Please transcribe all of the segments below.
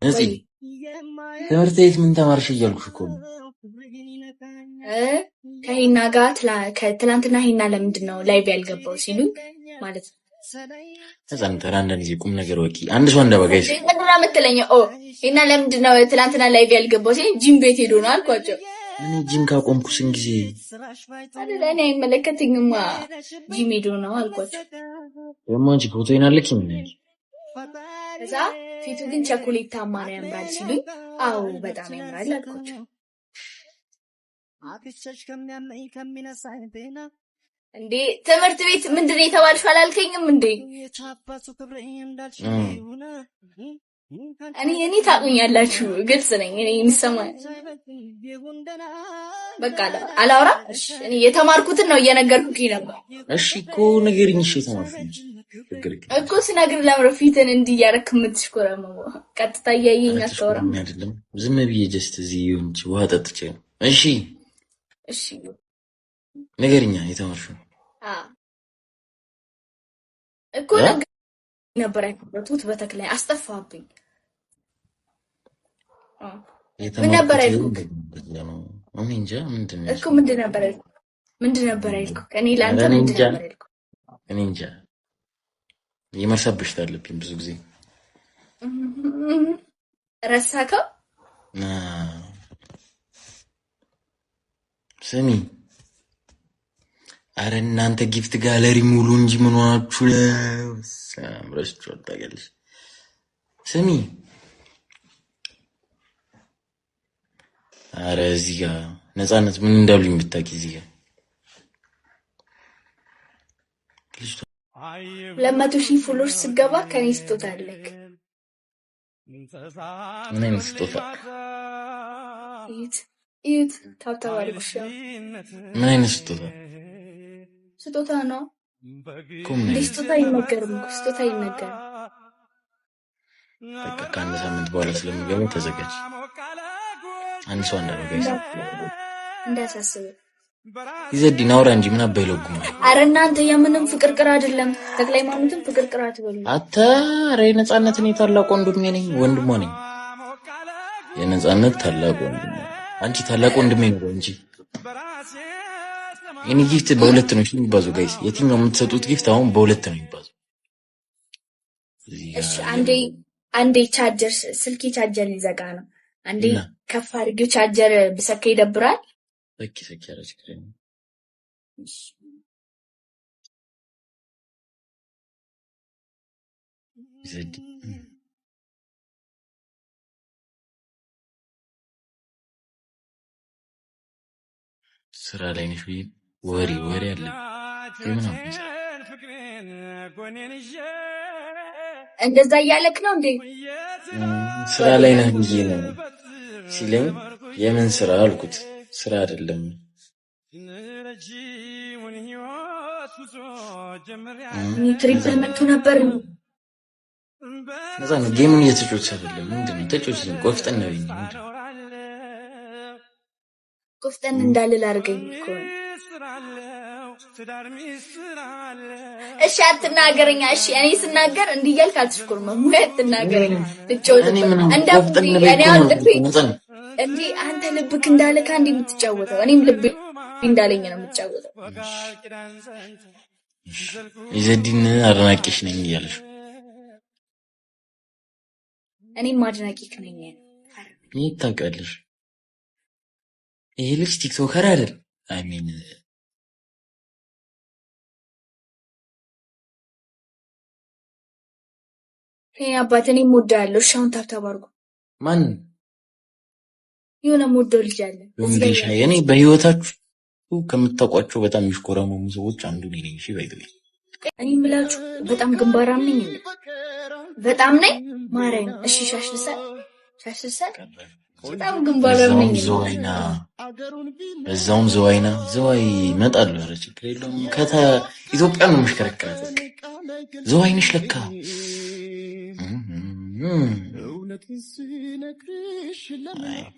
ነፂ ትምህርት ቤት ምን ተማርሽ እያልኩሽ እኮ ነው። ከሂና ጋር ከትላንትና ሂና ለምንድን ነው ላይቭ ያልገባው ሲሉኝ ማለት ነው። ተዛንተራ አንዳንድ ጊዜ ቁም ነገር ወቂ አንድ ሰው እንደበጋይስ ምንድን ነው የምትለኝ? ሂና ለምንድን ነው ትላንትና ላይቭ ያልገባው ሲሉኝ ጂም ቤት ሄዶ ነው አልኳቸው። እኔ ጂም ካቆምኩ ስንት ጊዜ እኔ አይመለከተኝማ ጂም ሄዶ ነው አልኳቸው። ደግሞ አንቺ ፎቶዬን አለክ ምን ከዛ ፊቱ ግን ቸኮሌታማ ነው ያምራል ሲሉኝ አዎ በጣም ያምራል አልኳቸው። እንዴ ትምህርት ቤት ምንድን ነው የተባልሽው አላልከኝም እንዴ? እኔ ታውቁኛላችሁ፣ ግልጽ ነኝ። እኔ የሚሰማኝ በቃ አላውራ። እሺ እኔ የተማርኩትን ነው እየነገርኩኝ ነበር። እሺ እኮ ንገሪኝ። እሺ የተማርኩኝ እኮ ስነግር ለምሮ ፊትን እንዲህ እያደረክ የምትሽኮረመው ቀጥታ እያየኝ አታወራም። አይደለም ዝም ብዬ ጀስት እዚህ እንጂ ውሃ ጠጥቼ ነው። እሺ እሺ ንገሪኛ የተማርሽው እኮ ነበር አይፈረቱት በተክላይ አስጠፋብኝ። ምን ነበር አይልኩክ? እኔ እንጃ ምንድን ነው እኮ ምንድን ነበር አይልኩክ? እኔ ላንተ ምንድን ነበር አይልኩክ? እኔ እንጃ የመርሳት በሽታ አለብኝ ብዙ ጊዜ። ረሳከው? ስሚ አረ እናንተ ጊፍት ጋለሪ ሙሉ እንጂ ምን ሆናችሁ ነው? ረስቼው ታውቂያለሽ። ስሚ አረ እዚህ ጋር ነፃነት ምን እንዳሉኝ ብታውቂ እዚህ ጋር 200,000 ፎሎወርስ ስገባ ከኔ ስጦታ አለክ። ምን አይነት ስጦታ? ኢት ታውታዋልኩሽ። ምን አይነት ስጦታ? ስጦታ ነው ስጦታ ይነገርም እኮ ስጦታ ይነገርም። በቃ ከአንድ ሳምንት በኋላ ስለሚገባ ተዘጋጅ። አንድ ሰው እንዳያሳስብ ይዘዲና አውራ እንጂ ምን አባይ ለጉም። አረ እናንተ የምንም ፍቅርቅር አይደለም። ተክላይ ማሙትን ፍቅርቅር አትበሉ። አረ የነፃነት እኔ ታላቅ ወንድሜ ነኝ፣ ወንድሟ ነኝ። የነፃነት ታላቅ ወንድሜ አንቺ ታላቅ ወንድሜ ነው እንጂ የኔ ጊፍት በሁለት ነው የሚባዛው። ጋይስ የትኛው የምትሰጡት ጊፍት አሁን በሁለት ነው የሚባዛው። እሺ አንዴ ቻርጀር ስልኬ ቻርጀር ሊዘጋ ነው። አንዴ ከፍ አድርጌው ቻርጀር ብሰካ ይደብራል። ሰኪ አረች ከኝ ዘዲ ስራ ላይ ነሽ ወይ? ወሬ አለ እንደዛ እያለክ ነው እንዴ? ስራ ላይ ነህ ብዬ ነው ሲለኝ የምን ስራ አልኩት። ስራ አይደለም ትሪፕል መጥቶ ነበር። እዛ ነው ጌሙን እየተጫወትሽ አይደለም? ምንድን ነው ተጫወትሽ? ቆፍጠን ነው እንዴ? ቆፍጠን እንዳልል አድርገኝ እኮ ነው። እሺ አትናገረኛ። እሺ እኔ ስናገር እንዲህ እያልክ አትሽኮርመም። አትናገረኛ ልጫወት እንዴ? አንተ ልብክ እንዳለካ እንዴ የምትጫወተው? እኔም ልብ እንዳለኝ ነው የምትጫወተው። ይዘዲን አድናቂሽ ነኝ እያለሽ እኔም አድናቂክ ነኝ። ይሄ ታውቂያለሽ። ይሄ ልጅ ቲክቶከር አይደል? አይ ሚን አባት እኔም እወዳለሁ። እሺ አሁን ታብታብ አድርጉ። ማን የሆነ የምወደው ልጅ አለ። እኔ በህይወታችሁ ከምታውቋቸው በጣም የሚሽኮረመሙ ሰዎች አንዱ ነኝ። እሺ ባይዘይ እኔ የምላችሁ በጣም ግንባራም ነኝ፣ በጣም ነኝ ማርያም። እሺ ሻሽልሰል በጣም ግንባራም ነኝ። በዛውም ዘዋይ እመጣለሁ። ኧረ ችግር የለውም። ኢትዮጵያ ነው የምሽከረከራት። ዘዋይ ነሽ ለካ።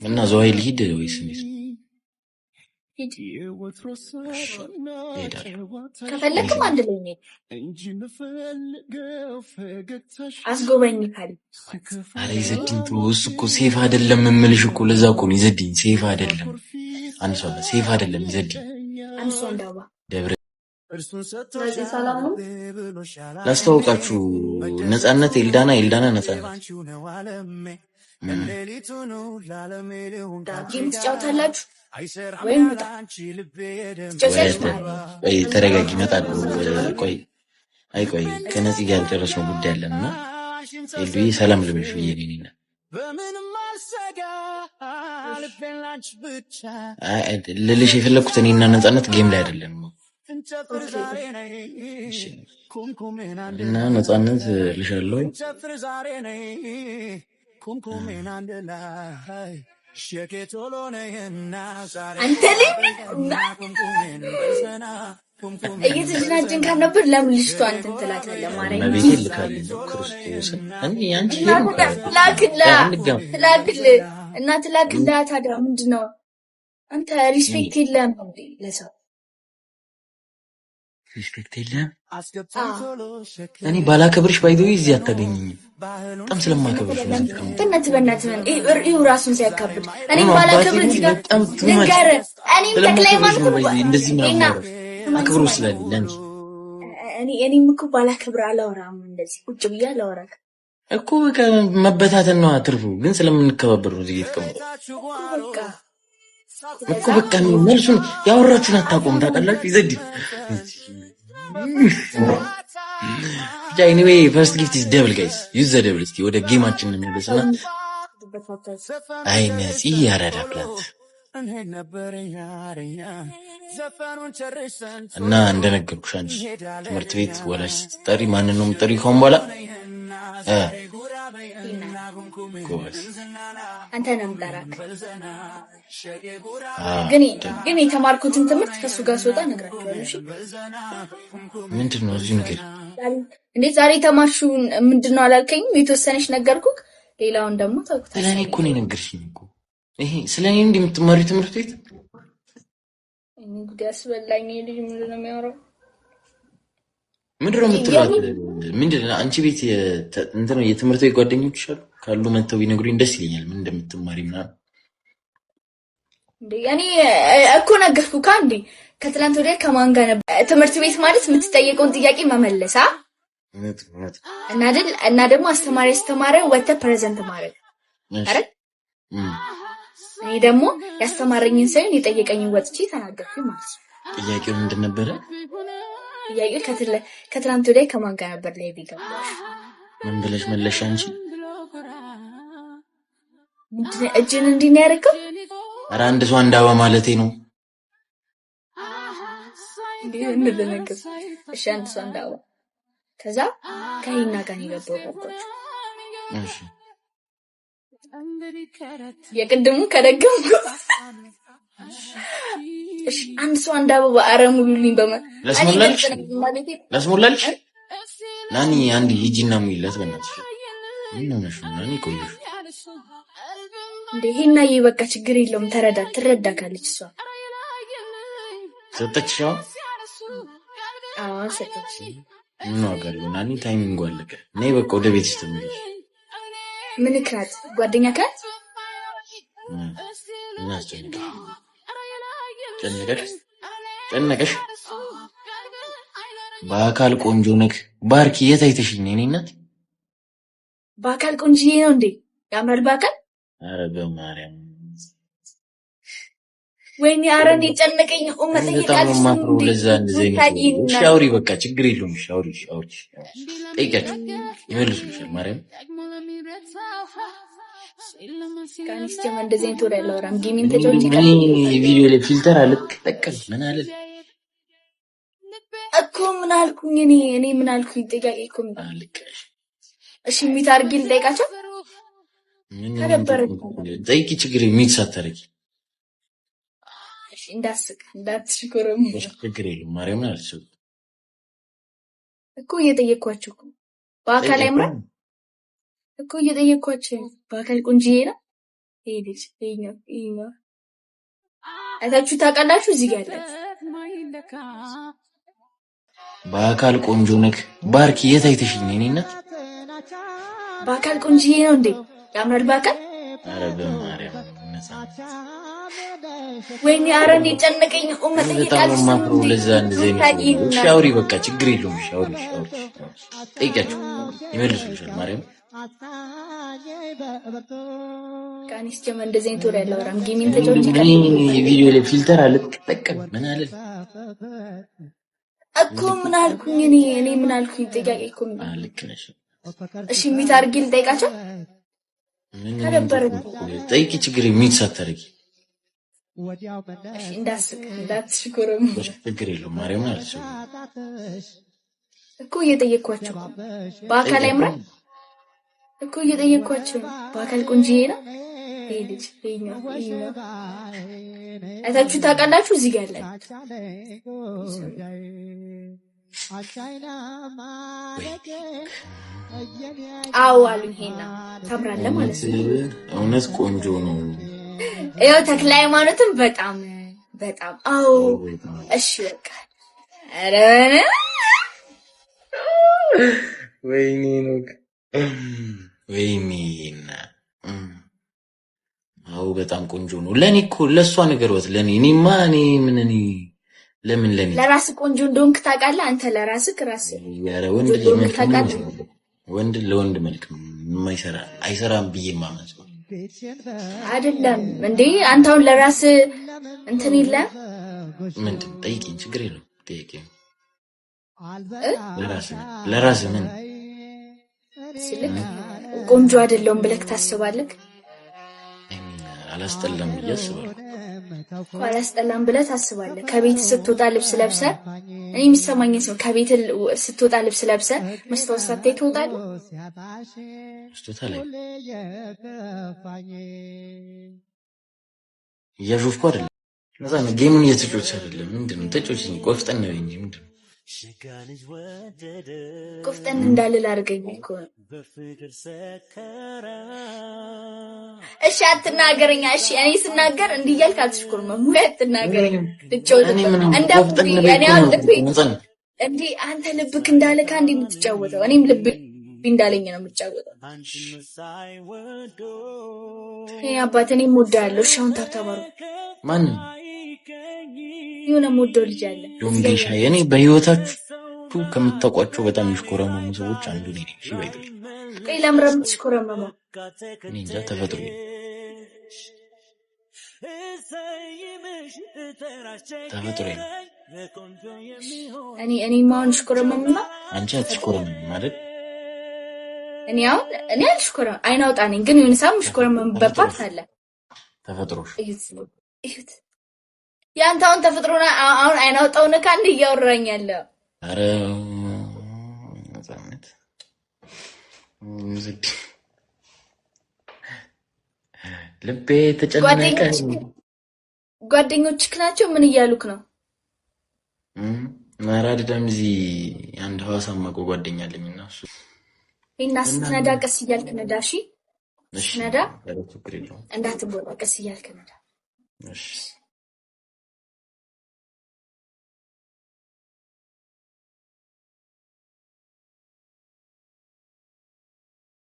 እና ዘዋይ ልሂድ ወይስ እንዴት? ከፈለክም አንድ ላይ ነኝ አስጎበኝ ካል አረ ይዘድኝ እሱ እኮ ሴፍ አይደለም የምልሽ እኮ ለዛ እኮ ነው ይዘድኝ ሴፍ አይደለም አንድ ሰው ሴፍ አይደለም ይዘድኝ አንድ ሰው እንዳባ ደብረ ላስተዋውቃችሁ ነፃነት ኤልዳና ነፃነት ጌም ትጫወታላችሁ ወይም ተረጋጊ እመጣለሁ ቆይ ከነፂ ጋር ያልጨረስነው ጉዳይ አለና ኤልዱዬ ሰላም ልበልሽ ብዬ ነኝ ልልሽ የፈለኩት እኔና ነፃነት ጌም ላይ አይደለም እና ነፃነት ልሻለሁ አንተ እየተዝናጀን ካልነበር ለምን ልጅቷ እንትን ትላታለህ? ማርያም ላክልህ እና ትላክልህ። ታዲያ ምንድን ነው አንተ ሪስፔክት የለም ለሰው ሪስፔክት የለም። እኔ ባላከብርሽ ባይዘው እዚህ አታገኘኝም። በጣም ስለማከብርሽ ነው። በእናትህ ይኸው ራሱን ሲያካብድ እኔም ባላከብር እዚህ ጋር ንገረን። እኔም ተክላይ ማለት ነው እንደዚህ ምናምን አክብሮ ስላለኝ እንጂ እኔም እኮ ባላከብር አላወራም። እንደዚህ ቁጭ ብዬ አላወራም እኮ በቃ መበታተን ነው አትርፉ። ግን ስለምንከባበር ነው እዚህ የተቀመጠው እኮ በቃ መልሱን ያወራችሁን አታቆም ታውቃላችሁ። ይዘድ ኤኒዌይ ፈርስት ጊፍት ኢዝ ደብል ጋይስ ዩዝ ዘ ደብል። እስኪ ወደ ጌማችን እንመለስና አይነፂ ያራዳ ፕላንት እና እንደነገርኩሽ አንቺ ትምህርት ቤት ወላጅ ስትጠሪ ማንን ነው የምትጠሪው? ከሆነ በኋላ አንተ ነው የምጠራክ። ግን የተማርኩትን ትምህርት ከሱ ጋር ስወጣ እነግራቸዋለሁ። እሺ ምንድን ነው እዚህ ነገር እንዴት ዛሬ ተማርሽውን ምንድን ነው አላልከኝም? የተወሰነሽ ነገርኩክ። ሌላውን ደግሞ ታውቁታለህ። ስለኔ እኮ ነው የነገርሽኝ እኮ ይሄ ስለኔ እንደምትማሪው ትምህርት ቤት እንግዲህ አስበላኝ። ልጅ ምንድን ነው የሚያወራው? ምንድን ነው የምትላት? ምንድን ነው አንቺ ቤት እንትን ነው የትምህርት ቤት ጓደኞች አሉ ካሉ መተው ቢነግሩኝ ደስ ይለኛል። ምን እንደምትማሪ ምናምን እንዴ እኔ እኮ ነገርኩህ እንዴ ከትላንት ወዲያ ከማን ጋር ነበር? ትምህርት ቤት ማለት የምትጠየቀውን ጥያቄ መመለሳ እና ደግሞ አስተማሪ ወተ ፕሬዘንት ማድረግ አይደል? እኔ ደግሞ ያስተማረኝን ሳይሆን የጠየቀኝን ወጥቼ ተናገርኩኝ ማለት ነው። ጥያቄው ምንድን ነበረ? ጥያቄው ከትላንት ወዲያ ከማን ጋር ነበር ላይ ቢገባሽ ምን ብለሽ መለሽ? አንቺ እጅን እንዲህ ነው ያደረገው? ኧረ አንድ ሰው አንዳባ ማለቴ ነው። እሺ አንድ ሰው አንዳባ ከዛ ከሂና ጋር የገባው ቆቆች እሺ የቅድሙ ከደገምኩ እሺ አንድ ሰው አንድ አበባ አረሙልኝ ለስሞላልሽ ናኒ አንድ ሂጂና ሙይለት በእናትሽ ምን ሆነሽ ነው ናኒ? ቆይሽ እንዴ ሂና በቃ ችግር የለውም ትረዳካለች እሷ ሰጠችው። አዎ ሰጠች። ምን ዋጋለው ናኒ? ታይሚንግ አለቀ። ነይ በቃ ወደ ቤትሽ ተመለሽ። ምን ክራት ጓደኛ ክራት ጨነቀሽ? በአካል ቆንጆ ነክ ባርኪ የት አይተሽኝ? እኔ እናት በአካል ቆንጆዬ ነው እንዴ? ያምራል በአካል? ኧረ በማርያም ወይኔ ኧረ እንዴ ጨነቀኝ። ጠይቃለሽ ሻውሪ በቃ ችግር የለውም። ሻውሪ ጠይቂያቸው ይመልሱልሻል። ማርያም ካንስቴም እንደዚህ አይነት ወሬ አላወራም። ጌሚን ተጫውቼ ቪዲዮ ላይ ፊልተር አልተጠቀም ምን አለ እኮ ምን አልኩኝ? እኔ ምን አልኩኝ? ጥያቄ እኮ ምን አልቀሽ? እሺ ሚት አድርጌ ልጠይቃቸው? ጠይቂ ችግር ሚት ሳታረጊ እንዳትሽኮረም ችግር የለም። ማርያምን አልችልም እኮ እየጠየኳቸው እኮ በአካል አይምራል እኮ እየጠየኳቸው በአካል ቆንጆዬ ነው ይሄ ልጅ ይሄኛው አይታችሁ ታውቃላችሁ? እዚህ ጋር ያላችሁ በአካል ቆንጆ ነክ ባርኪ የት አይተሽኝ? እኔና በአካል ቆንጆዬ ነው እንዴ? ያምራል በአካል? ኧረ በማርያም ወይኔ ኧረ እኔ ጨነቀኝ። በጣም ማፍሮ ለዛ እንደዚህ ነው። ሻውሪ በቃ ችግር የለውም። ሻውሪ ጠይቂያቸው ይመልሱልሻል። ማርያም ካኒስ ጀመ እንደዚህ አይነት ወሬ ያለው ራም ጌሚንግ ተጫውቼ የቪዲዮ ላይ ፊልተር አልተጠቀም ምን አለ እኮ ምን አልኩኝ? እኔ ምን አልኩኝ? ጥያቄ እኮ ነው። ልክ ነሽ። እሺ ሚት አድርጊ ልጠይቃቸው። ከነበረ ጠይቂ ችግር ሚት ሳታርጊ እሺ እንዳትሽኮረም ችግር የለውም። ማርያም አለች እኮ እየጠየኳቸው በአካል አይምራ እኮ እየጠየኳቸው በአካል ቆንጆዬ ነው ይሄ ልጅ ይሄኛው አይታችሁ ታውቃላችሁ? እዚህ ጋር ያለ አዎ አሉኝ። ሄና ታምራለህ ማለት ነው። እውነት ቆንጆ ነው። ያው ተክለ ሃይማኖትም በጣም አዎ። እሺ በቃ ኧረ ወይኔ ነው ወይኔና አዎ በጣም ቆንጆ ነው። ለኔ እኮ ለሷ ነገርවත් ለኔ እኔማ እኔ ምን እኔ ለምን ለኔ ለራስህ ቆንጆ እንደሆንክ ታውቃለህ። አንተ ለራስህ ራስህ ያረ ወንድ ለወንድ መልክ የማይሰራ አይሰራም ብዬ ማመን አይደለም እንዴ? አንተ አሁን ለራስህ እንትን የለም ምንድን ጠይቂኝ፣ ችግር የለውም ጠይቂኝ። ለራስህ ምን ስልክ ቆንጆ አይደለም ብለህ ታስባለህ? አላስጠላም ብዬ አስባለሁ። አላስጠላም ብለህ ታስባለህ? ከቤት ስትወጣ ልብስ ለብሰህ እኔ የሚሰማኝ ነው። ከቤት ስትወጣ ልብስ ለብሰህ መስታወት ሳታይ ትወጣለህ? መስታወት ላይ እያሾፍኩ አይደለም። ለዛ ነው ጌሙን እየተጫወትሽ አይደለም። ምንድን ነው ተጫወችኝ፣ ቆፍጠን ነው እንጂ ምንድን ነው ቆፍጠን እንዳልል አድርገኝ እኮ ነው። እሺ አትናገረኛ። እሺ እኔ ስናገር እንዲህ እያልክ አትሽኩርም። ሙያ አትናገረኝ። ልጫወት እንዴ አንተ ልብክ እንዳለ ካንዴ የምትጫወተው እኔም ልብ እንዳለኝ ነው የምትጫወተው። ይሄ አባት እኔም እወዳለሁ። እሺ አሁን ታብታባሩ ማን የሆነ የምወደው ልጅ አለ ዶንጌሻ። እኔ በህይወታችሁ ከምታውቋቸው በጣም የሚሽኮረመሙ ሰዎች አንዱ ነኝ። እሺ ባይቶ ቆይ ለምረም ትሽኮረመመው እኔ እንጃ ተፈጥሮ እኔ ማውን ሽኮረመምና አንቺ አትሽኮረመም ማለት እኔ አልሽኮረም አይናውጣ ነኝ። ግን የሆነ ሳም ሽኮረመምበት ፓርት አለ። ተፈጥሮሽ እዩት ያንተውን ተፈጥሮና አሁን አይናውጣው ነካ እንደ እያወራኝ ያለ አረ ነፃነት ሙዚክ ልቤ ተጨነቀ። ጓደኞችክ ናቸው? ምን እያሉክ ነው? ማራዳም እዚህ አንድ ሐዋሳ ማቆ ጓደኛ አለኝና እሱ እና ስትነዳ ቀስ እያልክ ነዳ። እሺ ነዳ ችግር የለውም እንዳትቦጣ ቀስ እያልክ ነዳ። እሺ